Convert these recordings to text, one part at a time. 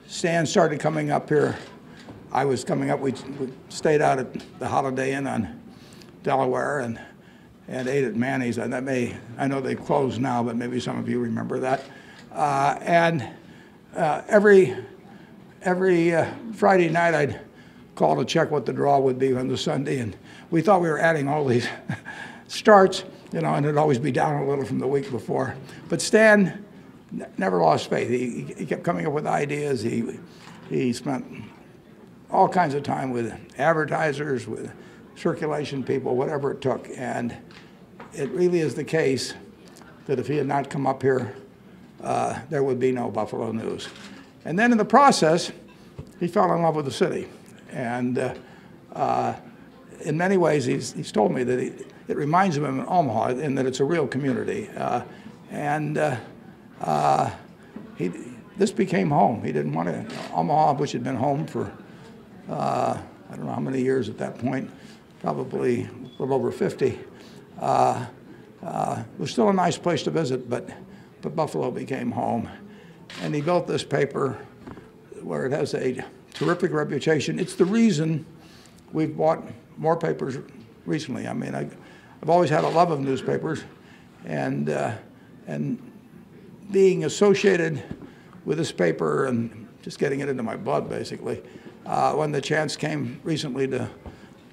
Stan started coming up here. I was coming up. We stayed out at the Holiday Inn on Delaware and ate at Manny's. And I know they closed now, but maybe some of you remember that. Every Friday night I'd call to check what the draw would be on the Sunday, and we thought we were adding all these starts, and it'd always be down a little from the week before. But Stan never lost faith. He kept coming up with ideas. He spent all kinds of time with advertisers, with circulation people, whatever it took. And it really is the case that if he had not come up here, there would be no Buffalo News. And then in the process, he fell in love with the city. And in many ways, he's told me that it reminds him of Omaha in that it's a real community. This became home. He didn't want to. Omaha, which had been home for, I don't know how many years at that point, probably a little over 50, was still a nice place to visit, but Buffalo became home. And he built this paper where it has a terrific reputation. It's the reason we've bought more papers recently. I mean, I've always had a love of newspapers, and being associated with this paper and just getting it into my blood, basically, when the chance came recently to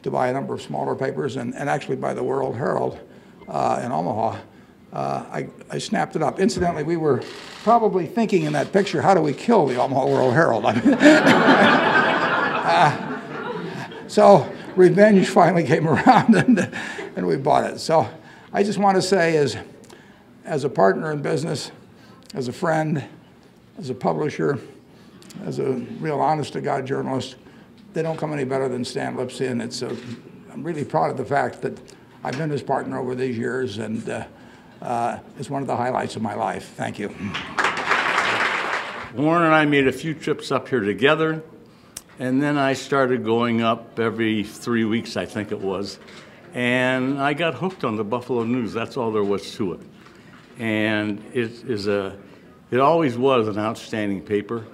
buy a number of smaller papers and actually buy the World Herald in Omaha, I snapped it up. Incidentally, we were probably thinking in that picture, how do we kill the Omaha World Herald? So revenge finally came around, and we bought it. So I just want to say, as a partner in business, as a friend, as a publisher, as a real honest-to-God journalist, they don't come any better than Stan Lipsey, and I'm really proud of the fact that I've been his partner over these years, and it's one of the highlights of my life. Thank you. Warren and I made a few trips up here together, and then I started going up every 3 weeks, I think it was, and I got hooked on the Buffalo News. That's all there was to it. And it always was an outstanding paper,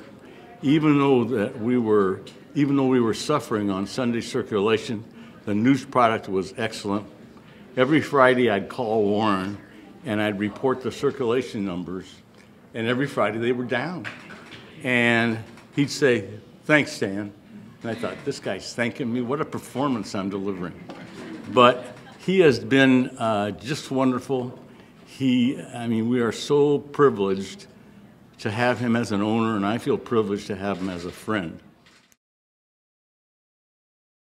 even though we were suffering on Sunday circulation. The news product was excellent. Every Friday I'd call Warren and I'd report the circulation numbers, and every Friday they were down. And he'd say, "Thanks, Stan." And I thought, this guy's thanking me. What a performance I'm delivering. But he has been just wonderful. I mean, we are so privileged to have him as an owner, and I feel privileged to have him as a friend.